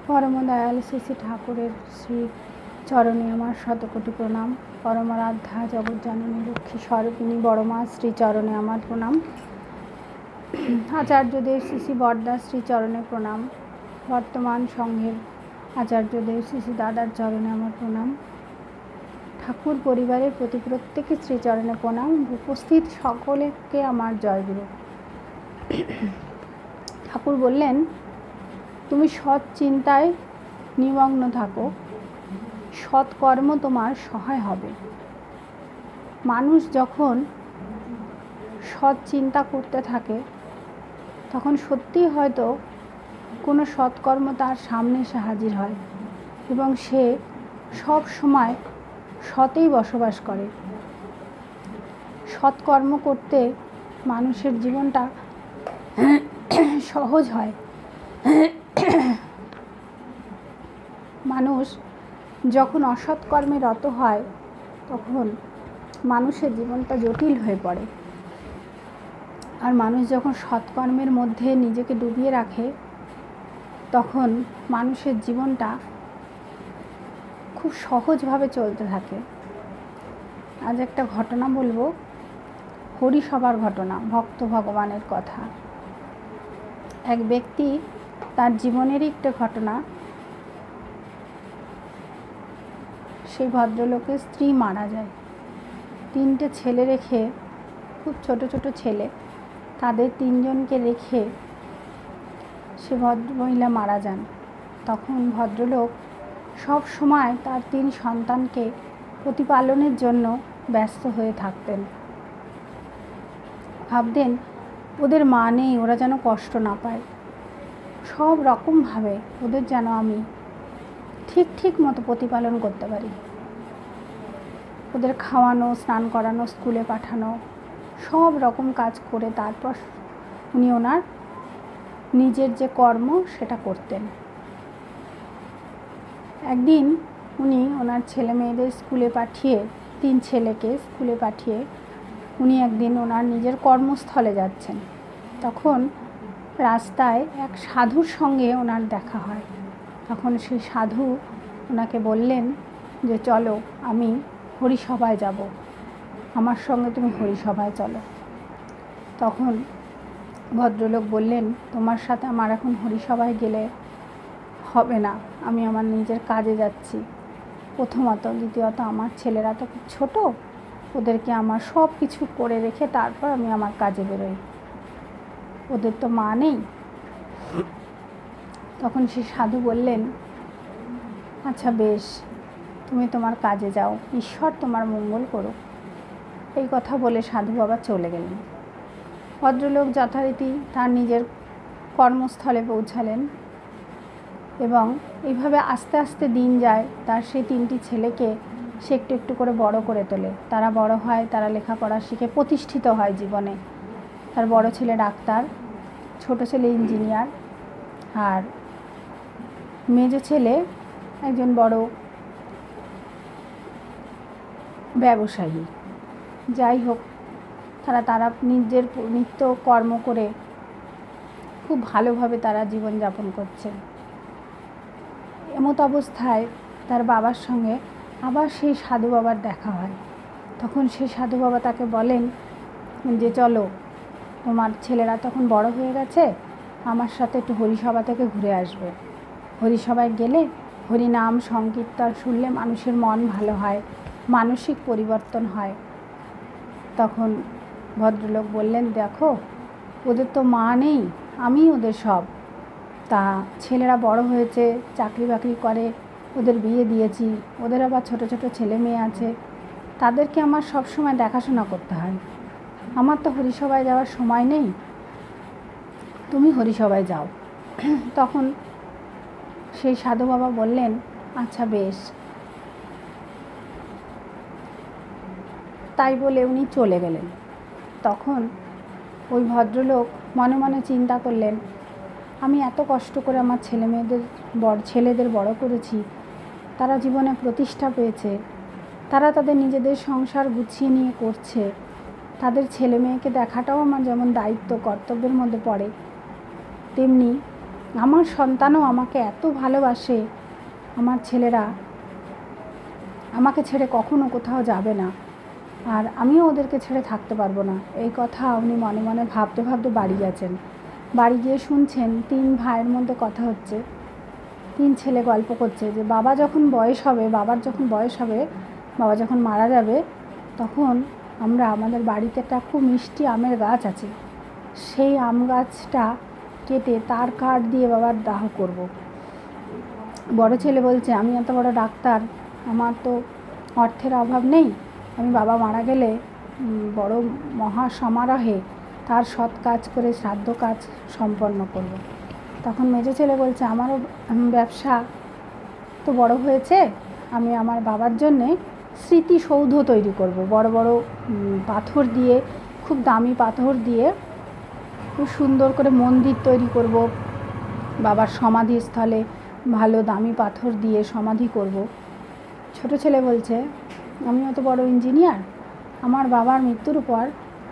পরম দয়াল শ্রী শ্রী ঠাকুরের শ্রী চরণে আমার শতকোটি প্রণাম। পরমারাধ্যা জগজ্জননী লক্ষ্মী স্বরূপিণী বড়মা শ্রী চরণে আমার প্রণাম। আচার্যদেব শ্রী শ্রী বরদা শ্রী চরণে প্রণাম। বর্তমান সংঘের আচার্যদেব শ্রী শ্রী দাদার চরণে আমার প্রণাম। ঠাকুর পরিবারের প্রতি প্রত্যেকের শ্রীচরণে প্রণাম। উপস্থিত সকলকে আমার জয়গুরু। ঠাকুর বললেন, তুমি সৎ চিন্তায় নিমগ্ন থাকো, সৎকর্ম তোমার সহায় হবে। মানুষ যখন সৎ চিন্তা করতে থাকে তখন সত্যিই হয়তো কোনো সৎকর্ম তার সামনে এসে হাজির হয় এবং সে সব সময় সতেই বসবাস করে। সৎকর্ম করতে মানুষের জীবনটা সহজ হয়। মানুষ যখন অসৎকর্মে রত হয় তখন মানুষের জীবনটা জটিল হয়ে পড়ে। আর মানুষ যখন সৎকর্মের মধ্যে নিজেকে ডুবিয়ে রাখে তখন মানুষের জীবনটা খুব সহজভাবে চলতে থাকে। আজ একটা ঘটনা বলবো, হরিসভার ঘটনা, ভক্ত ভগবানের কথা। এক ব্যক্তি তার জীবনেরই একটা ঘটনা, সেই ভদ্রলোকের স্ত্রী মারা যায়। 3টে ছেলে রেখে, খুব ছোট ছোট ছেলে, তাদের 3জনকে রেখে সে ভদ্রমহিলা মারা যান। তখন ভদ্রলোক সব সময় তার 3 সন্তানকে প্রতিপালনের জন্য ব্যস্ত হয়ে থাকতেন। ভাবতেন ওদের মা নেই, ওরা যেন কষ্ট না পায়, সব রকমভাবে ওদের যেন আমি ঠিক মতো প্রতিপালন করতে পারি। ওদের খাওয়ানো, স্নান করানো, স্কুলে পাঠানো, সব রকম কাজ করে তারপর উনি ওনার নিজের যে কর্ম সেটা করতেন। একদিন উনি ওনার ছেলে মেয়েদের স্কুলে পাঠিয়ে, 3 ছেলেকে স্কুলে পাঠিয়ে উনি একদিন ওনার নিজের কর্মস্থলে যাচ্ছেন। তখন রাস্তায় এক সাধুর সঙ্গে ওনার দেখা হয়। তখন সেই সাধু ওনাকে বললেন যে, চলো আমি হরিসভায় যাব, আমার সঙ্গে তুমি হরিসভায় চলো। তখন ভদ্রলোক বললেন, তোমার সাথে আমার এখন হরিসভায় গেলে হবে না, আমি আমার নিজের কাজে যাচ্ছি। প্রথমত, দ্বিতীয়ত আমার ছেলেরা তো খুব ছোটো, ওদেরকে আমার সব কিছু করে রেখে তারপর আমি আমার কাজে বেরোই, ওদের তো মা নেই। তখন সেই সাধু বললেন, আচ্ছা বেশ, তুমি তোমার কাজে যাও, ঈশ্বর তোমার মঙ্গল করুক। এই কথা বলে সাধু বাবা চলে গেলেন। ভদ্রলোক যথারীতি তার নিজের কর্মস্থলে পৌঁছালেন এবং এইভাবে আস্তে আস্তে দিন যায়। তার সেই 3টি ছেলেকে সে একটু একটু করে বড় করে তোলে। তারা বড় হয়, তারা লেখাপড়া শিখে প্রতিষ্ঠিত হয় জীবনে। তার বড় ছেলে ডাক্তার, ছোট ছেলে ইঞ্জিনিয়ার, আর মেজ ছেলে একজন বড় ব্যবসায়ী। যাই হোক, তারা নিজের নিত্য কর্ম করে খুব ভালোভাবে তারা জীবনযাপন করছে। এমত অবস্থায় তার বাবার সঙ্গে আবার সেই সাধু বাবার দেখা হয়। তখন সেই সাধু বাবা তাকে বলেন যে, চলো, তোমার ছেলেরা তখন বড় হয়ে গেছে, আমার সাথে একটু হরিসভা থেকে ঘুরে আসবে। হরিসভায় গেলে হরিনাম সংকীর্তন শুনলে মানুষের মন ভালো হয়, মানসিক পরিবর্তন হয়। তখন ভদ্রলোক বললেন, দেখো ওদের তো মা নেই, আমি ওদের সব। তা ছেলেরা বড় হয়েছে, চাকরি বাকরি করে, ওদের বিয়ে দিয়েছি, ওদের আবার ছোট ছোট ছেলে মেয়ে আছে, তাদেরকে আমার সব সময় দেখাশোনা করতে হয়। আমার তো হরিসভায় যাওয়ার সময় নেই, তুমি হরিসভায় যাও। তখন সেই সাধু বাবা বললেন, আচ্ছা বেশ। তাই বলে উনি চলে গেলেন। তখন ওই ভদ্রলোক মনে মনে চিন্তা করলেন, আমি এত কষ্ট করে আমার ছেলেদের বড় করেছি, তারা জীবনে প্রতিষ্ঠা পেয়েছে, তারা তাদের নিজেদের সংসার গুছিয়ে নিয়ে করছে, তাদের ছেলে মেয়েকে দেখাটাও আমার যেমন দায়িত্ব কর্তব্যের মধ্যে পড়ে, তেমনি আমার সন্তানও আমাকে এত ভালোবাসে, আমার ছেলেরা আমাকে ছেড়ে কখনো কোথাও যাবে না, আর আমিও ওদেরকে ছেড়ে থাকতে পারবো না। এই কথা উনি মনে মনে ভাবতে ভাবতে বাড়ি গেছেন। বাড়ি গিয়ে শুনছেন 3 ভাইয়ের মধ্যে কথা হচ্ছে, 3 ছেলে গল্প করছে যে বাবার যখন বয়স হবে, বাবা যখন মারা যাবে, তখন আমরা আমাদের বাড়িতে একটা খুব মিষ্টি আমের গাছ আছে, সেই আম গাছটা কেটে তার কাঠ দিয়ে বাবার দাহ করব। বড় ছেলে বলছে, আমি এত বড় ডাক্তার, আমার তো অর্থের অভাব নেই, আমি বাবা মারা গেলে বড় মহা সমারোহে তার সৎ কাজ করে শ্রাদ্ধ কাজ সম্পন্ন করব। তখন মেজো ছেলে বলছে, আমারও ব্যবসা তো বড় হয়েছে, আমি আমার বাবার জন্যে স্মৃতিসৌধ তৈরি করব, বড় বড় পাথর দিয়ে, খুব দামি পাথর দিয়ে খুব সুন্দর করে মন্দির তৈরি করব, বাবার সমাধিস্থলে ভালো দামি পাথর দিয়ে সমাধি করব। ছোট ছেলে বলছে, আমি অত বড় ইঞ্জিনিয়ার, আমার বাবার মৃত্যুর পর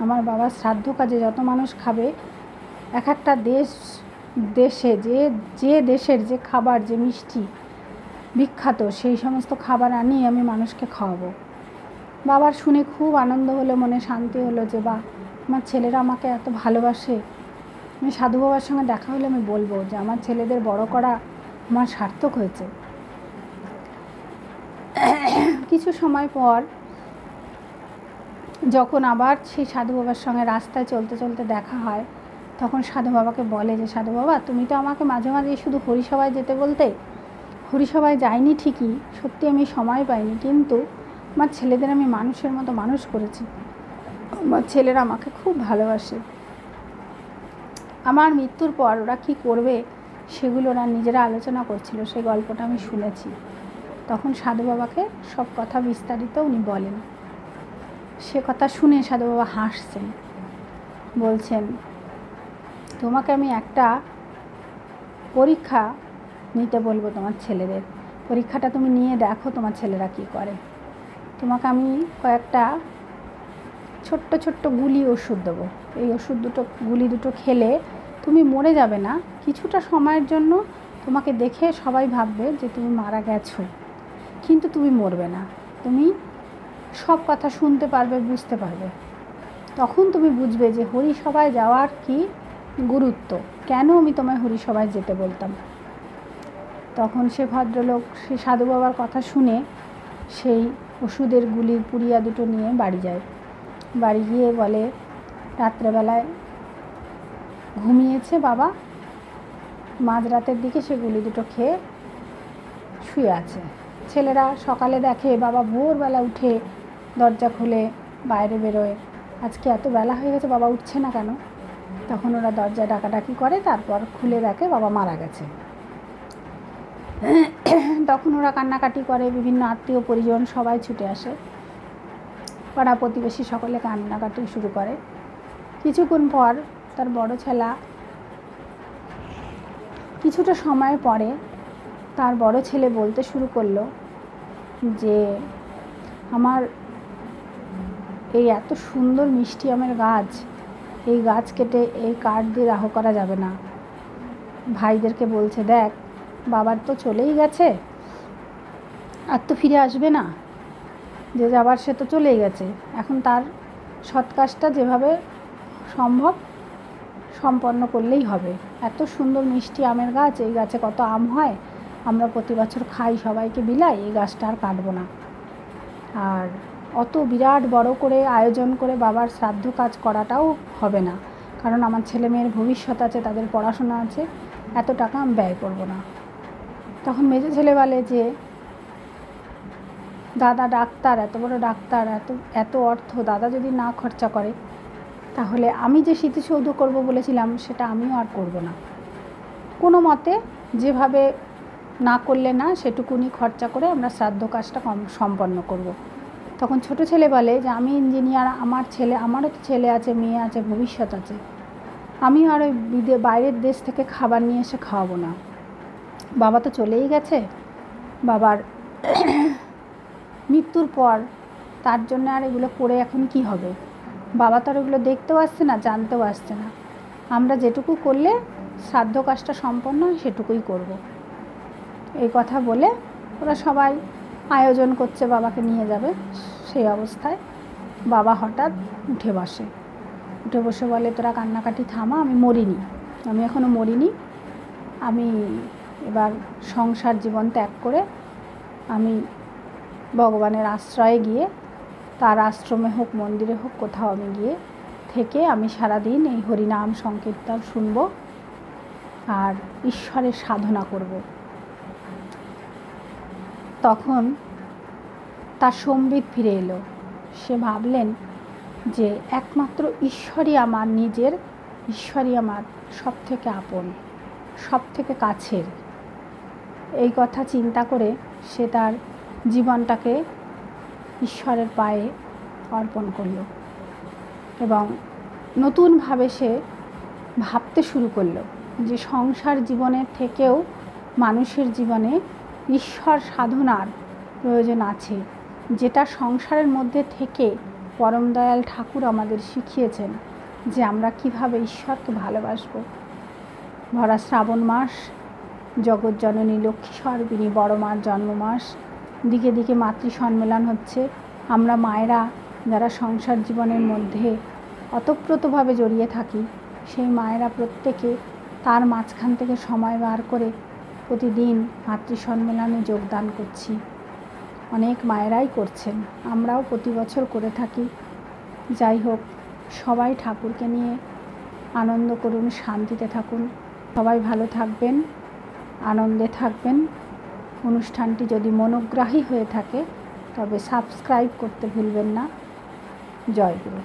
আমার বাবার শ্রাদ্ধ কাজে যত মানুষ খাবে, এক একটা দেশে যে দেশের যে খাবার, যে মিষ্টি বিখ্যাত, সেই সমস্ত খাবার আনিয়ে আমি মানুষকে খাওয়াবো। বাবার শুনে খুব আনন্দ হলো, মনে শান্তি হলো যে বাহ, আমার ছেলেরা আমাকে এত ভালোবাসে। আমি সাধু বাবার সঙ্গে দেখা হলে আমি বলবো যে আমার ছেলেদের বড় করা আমার সার্থক হয়েছে। কিছু সময় পর যখন আবার সেই সাধু বাবার সঙ্গে রাস্তায় চলতে চলতে দেখা হয়, তখন সাধু বাবাকে বলে যে, সাধু বাবা, তুমি তো আমাকে মাঝে মাঝে শুধু হরিসভায় যেতে বলতে। হরিসভায় যাইনি ঠিকই, সত্যি আমি সময় পাইনি, কিন্তু আমার ছেলেদের আমি মানুষের মতো মানুষ করেছি, আমার ছেলেরা আমাকে খুব ভালোবাসে। আমার মৃত্যুর পর ওরা কী করবে সেগুলো ওরা নিজেরা আলোচনা করছিল, সেই গল্পটা আমি শুনেছি। তখন সাধু বাবাকে সব কথা বিস্তারিত উনি বলেন। সে কথা শুনে সাধু বাবা হাসছেন, বলছেন, তোমাকে আমি একটা পরীক্ষা নিতে বলবো তোমার ছেলেদের। পরীক্ষাটা তুমি নিয়ে দেখো তোমার ছেলেরা কী করে। তোমাকে আমি কয়েকটা ছোট্ট ছোট্ট গুলি ওষুধ দেবো। এই গুলি দুটো খেলে তুমি মরে যাবে না, কিছুটা সময়ের জন্য তোমাকে দেখে সবাই ভাববে যে তুমি মারা গেছো, কিন্তু তুমি মরবে না। তুমি সব কথা শুনতে পারবে, বুঝতে পারবে। তখন তুমি বুঝবে যে হরিসভায় যাওয়ার কি গুরুত্ব, কেন আমি তোমায় হরিসভায় যেতে বলতাম। তখন সে ভদ্রলোক সেই সাধু বাবার কথা শুনে সেই ওষুধের গুলির পুড়িয়া দুটো নিয়ে বাড়ি যায়। বাড়ি গিয়ে বলে, রাত্রেবেলায় ঘুমিয়েছে বাবা, মাঝরাতের দিকে সে গুলি দুটো খেয়ে শুয়ে আছে। ছেলেরা সকালে দেখে বাবা ভোরবেলা উঠে দরজা খুলে বাইরে বেরোয়, আজকে এত বেলা হয়ে গেছে, বাবা উঠছে না কেন? তখন ওরা দরজা ডাকাডাকি করে, তারপর খুলে দেখে বাবা মারা গেছে। তখন ওরা কান্নাকাটি করে, বিভিন্ন আত্মীয় পরিজন সবাই ছুটে আসে, পাড়া প্রতিবেশী সকলে কান্নাকাটি শুরু করে। কিছুক্ষণ পর তার বড় ছেলা, কিছুটা সময় পরে তার বড় ছেলে বলতে শুরু করলো যে, আমার এই এত সুন্দর মিষ্টি আমের গাছ, এই গাছ কেটে এই কাঠ দিয়ে দাহ করা যাবে না। ভাইদেরকে বলছে, দেখ বাবার তো চলেই গেছে, আর তো ফিরে আসবে না, যে যাবার সে তো চলেই গেছে, এখন তার সৎ কাজটা যেভাবে সম্ভব সম্পন্ন করলেই হবে। এত সুন্দর মিষ্টি আমের গাছ, এই গাছে কত আম হয়, আমরা প্রতি বছর খাই, সবাইকে বিলাই, এই গাছটা আর কাটবো না। আর অত বিরাট বড় করে আয়োজন করে বাবার শ্রাদ্ধ কাজ করাটাও হবে না, কারণ আমার ছেলে মেয়ের ভবিষ্যৎ আছে, তাদের পড়াশোনা আছে, এত টাকা আমি ব্যয় করব না। তখন মেজো ছেলে বলে যে, দাদা ডাক্তার, এত বড় ডাক্তার, এত অর্থ দাদা যদি না খরচা করে, তাহলে আমি যে স্মৃতিসৌধ করব বলেছিলাম সেটা আমিও আর করব না। কোনো মতে যেভাবে না করলে না, সেটুকুনি খরচা করে আমরা শ্রাদ্ধ কাজটা সম্পন্ন করব। তখন ছোট ছেলে বলে যে, আমি ইঞ্জিনিয়ার, আমারও তো ছেলে আছে, মেয়ে আছে, ভবিষ্যৎ আছে, আমি আর ওই বাইরের দেশ থেকে খাবার নিয়ে এসে খাওয়াবো না। বাবা তো চলেই গেছে, বাবার মৃত্যুর পর তার জন্য আর এগুলো করে এখন কি হবে? বাবা তো আর এগুলো দেখতেও আসছে না, জানতেও আসছে না। আমরা যেটুকু করলে শ্রাদ্ধ কাজটা সম্পন্ন হয় সেটুকুই করব। এই কথা বলে ওরা সবাই আয়োজন করছে বাবাকে নিয়ে যাবে। সেই অবস্থায় বাবা হঠাৎ উঠে বসে বলে, তোরা কান্নাকাটি থামা, আমি মরিনি, আমি এখনও মরিনি, আমি এবার সংসার জীবন ত্যাগ করে আমি ভগবানের আশ্রয়ে গিয়ে, তার আশ্রমে হোক মন্দিরে হোক কোথাও আমি গিয়ে থেকে আমি সারাদিন এই হরিনাম সংকীর্তন শুনব আর ঈশ্বরের সাধনা করব। তখন তার সম্বিত ফিরে এলো। সে ভাবলেন যে একমাত্র ঈশ্বরই আমার নিজের, ঈশ্বরই আমার সব থেকে আপন, সব থেকে কাছের। এই কথা চিন্তা করে সে তার জীবনটাকে ঈশ্বরের পায়ে অর্পণ করল এবং নতুনভাবে সে ভাবতে শুরু করলো যে সংসার জীবনের থেকেও মানুষের জীবনে ঈশ্বর সাধনার প্রয়োজন আছে, যেটা সংসারের মধ্যে থেকে পরম দয়াল ঠাকুর আমাদের শিখিয়েছেন যে আমরা কিভাবে ঈশ্বরকে ভালোবাসবো। ভরা শ্রাবণ মাস, জগৎজননী লক্ষ্মী স্বরূপিণী বড় মার জন্মমাস, দিকে দিকে মাতৃ সম্মেলন হচ্ছে। আমরা মায়েরা যারা সংসার জীবনের মধ্যে অতপ্রতভাবে জড়িয়ে থাকি, সেই মায়েরা প্রত্যেকে তার মাঝখান থেকে সময় বার করে প্রতিদিন মাতৃ সম্মেলনে যোগদান করছি। অনেক মায়েরাই করছেন, আমরাও প্রতি বছর করে থাকি। যাই হোক, সবাই ঠাকুরকে নিয়ে আনন্দ করুন, শান্তিতে থাকুন, সবাই ভালো থাকবেন, আনন্দে থাকবেন। অনুষ্ঠানটি যদি মনোগ্রাহী হয়ে থাকে তবে সাবস্ক্রাইব করতে ভুলবেন না। জয় গুরু।